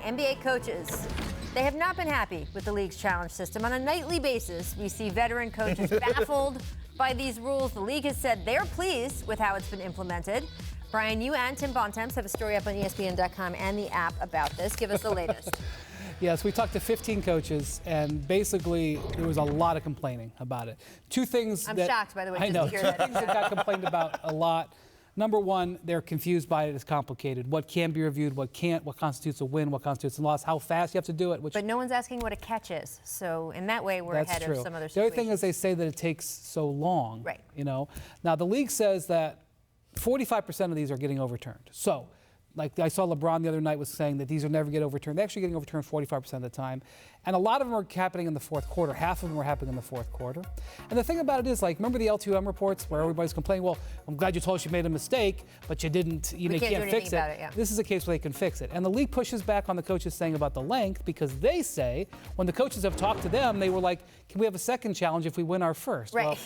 NBA coaches, they have not been happy with the league's challenge system. On a nightly basis, we see veteran coaches baffled by these rules. The league has said they're pleased with how it's been implemented. Brian, you and Tim Bontemps have a story up on ESPN.com and the app about this. Give us the latest. Yes, we talked to 15 coaches, and basically there was a lot of complaining about it. Two things I'm shocked, by the way, I know, to hear two that. things that got complained about a lot. Number one, they're confused by it. It's complicated. What can be reviewed, what can't, what constitutes a win, what constitutes a loss, how fast you have to do it. But no one's asking what a catch is. So in that way, we're ahead of some other situations. The other thing is they say that it takes so long. Right. You know. Now, the league says that 45% of these are getting overturned. So, like I saw LeBron the other night was saying that these will never get overturned. They're actually getting overturned 45% of the time. And a lot of them are happening in the fourth quarter. Half of them are happening in the fourth quarter. And the thing about it is, like, remember the L2M reports where everybody's complaining, well, I'm glad you told us you made a mistake, but you didn't, you can't fix it. About it, yeah. This is a case where they can fix it. And the league pushes back on the coaches saying about the length because they say when the coaches have talked to them, they were like, can we have a second challenge if we win our first? Right. Well,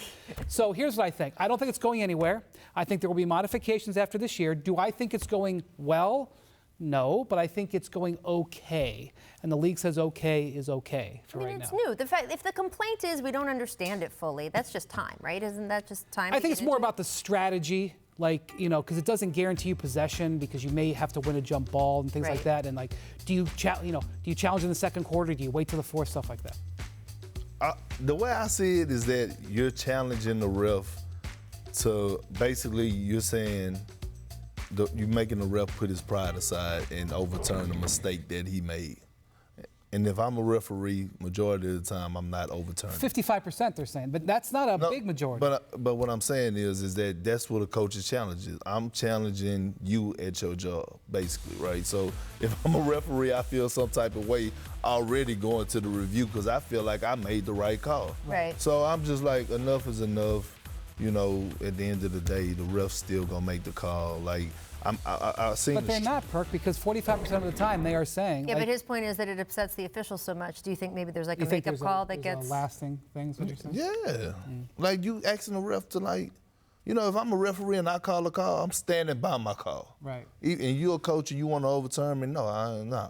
so here's what I think. I don't think it's going anywhere. I think there will be modifications after this year. Do I think it's going well? No, but I think it's going okay. And the league says okay is okay for right now. It's new. The fact, if the complaint is we don't understand it fully, that's just time, right? Isn't that just time? I think it's more about the strategy, like, because it doesn't guarantee you possession because you may have to win a jump ball and things like that. And like, do you challenge in the second quarter? Do you wait till the fourth? Stuff like that. The way I see it is that you're challenging the ref to basically you're saying you're making the ref put his pride aside and overturn the mistake that he made. And if I'm a referee, majority of the time, I'm not overturning. 55% they're saying, but that's not a big majority. But what I'm saying is that that's what a coach's challenge is. I'm challenging you at your job, basically, right? So if I'm a referee, I feel some type of way already going to the review because I feel like I made the right call. Right. So I'm just like, enough is enough. At the end of the day, the ref's still gonna make the call. Like, I seen. But they're not, Perk, because 45% of the time they are saying. Yeah, but his point is that it upsets the officials so much. Do you think maybe there's like a makeup call that gets lasting things? What you're saying? Yeah, like you asking the ref to if I'm a referee and I call a call, I'm standing by my call. Right. And you're a coach and you want to overturn me? No,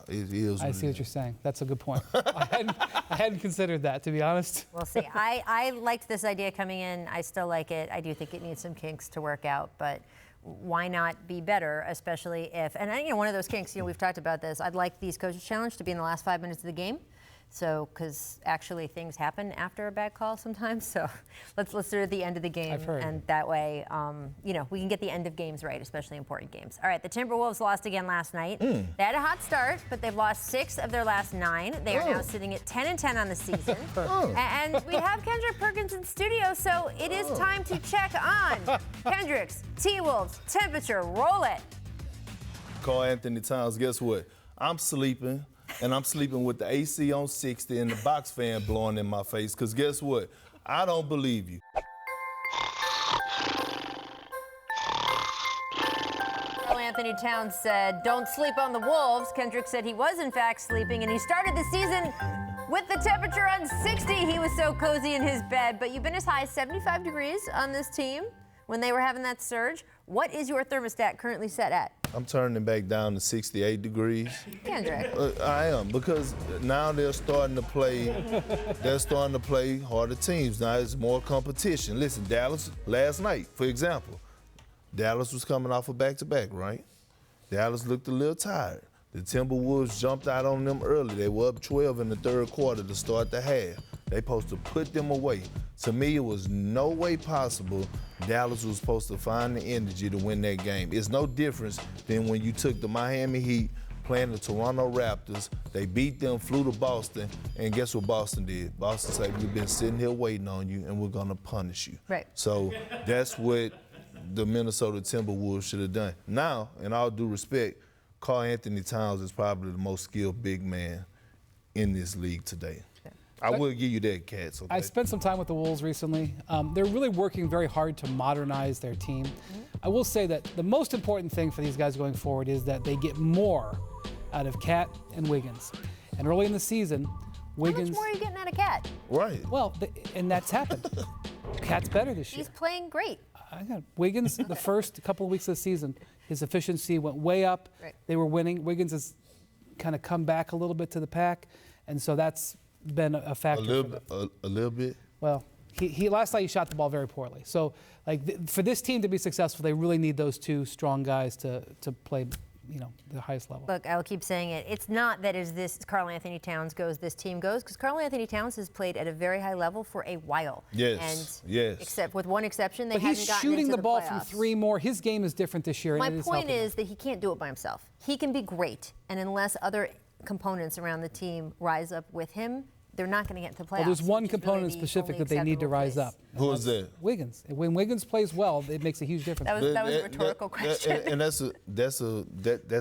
it is. I see what you're saying. That's a good point. I hadn't considered that, to be honest. We'll see. I liked this idea coming in. I still like it. I do think it needs some kinks to work out, but why not be better, especially if, and one of those kinks, we've talked about this. I'd like these coaches challenge to be in the last 5 minutes of the game. So, because actually things happen after a bad call sometimes. So let's do it at the end of the game. I've heard. And that way, we can get the end of games right, especially important games. All right, the Timberwolves lost again last night. They had a hot start, but they've lost 6 of their last 9. They are now sitting at 10-10 on the season. And we have Kendrick Perkins in studio, so it is time to check on Kendrick's T-Wolves temperature. Roll it. Karl-Anthony Towns, guess what? I'm sleeping. And I'm sleeping with the AC on 60 and the box fan blowing in my face. Because guess what? I don't believe you. Karl-Anthony Towns said, don't sleep on the Wolves. Kendrick said he was, in fact, sleeping. And he started the season with the temperature on 60. He was so cozy in his bed. But you've been as high as 75 degrees on this team when they were having that surge. What is your thermostat currently set at? I'm turning it back down to 68 degrees. Kendrick. I am, because now they're starting to play harder teams. Now it's more competition. Listen, Dallas, last night, for example, Dallas was coming off a back-to-back, right? Dallas looked a little tired. The Timberwolves jumped out on them early. They were up 12 in the third quarter to start the half. They supposed to put them away. To me, it was no way possible Dallas was supposed to find the energy to win that game. It's no difference than when you took the Miami Heat playing the Toronto Raptors. They beat them, flew to Boston, and guess what Boston did? Boston said, we've been sitting here waiting on you, and we're going to punish you. Right. So that's what the Minnesota Timberwolves should have done. Now, in all due respect, Karl-Anthony Towns is probably the most skilled big man in this league today. I will give you that, Kat. Okay? I spent some time with the Wolves recently. They're really working very hard to modernize their team. I will say that the most important thing for these guys going forward is that they get more out of Cat and Wiggins. And early in the season, Wiggins... How much more are you getting out of Cat? Right. Well, and that's happened. Cat's better this year. He's playing great. Wiggins, the first couple of weeks of the season, his efficiency went way up. Right. They were winning. Wiggins is kind of come back a little bit to the pack, and so that's been a factor. A little bit. Well, he last night he shot the ball very poorly. So for this team to be successful, they really need those two strong guys to play, the highest level. Look, I'll keep saying it. It's not that as this Karl-Anthony Towns goes, this team goes, because Karl-Anthony Towns has played at a very high level for a while. Yes. Except with one exception, they but haven't he's gotten shooting into the ball playoffs. from three more. His game is different this year. My and it point helping is him. that he can't do it by himself. He can be great, and unless other components around the team rise up with him, they're not going to get into the playoffs. Well, there's one which is component really the specific only that they need to acceptable rise place. up. Who is that? Wiggins. When Wiggins plays well, it makes a huge difference. That was a rhetorical question. And that's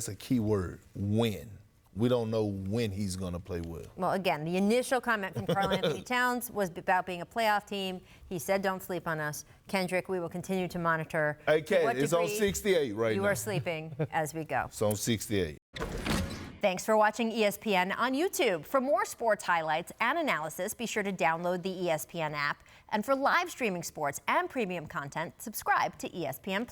a key word. When. We don't know when he's going to play well. Well, again, the initial comment from Karl-Anthony Towns was about being a playoff team. He said, don't sleep on us. Kendrick, we will continue to monitor. Hey, Ken, it's on degree 68 right now. You are sleeping as we go. It's on 68. Thanks for watching ESPN on YouTube. For more sports highlights and analysis, be sure to download the ESPN app. And for live streaming sports and premium content, subscribe to ESPN+.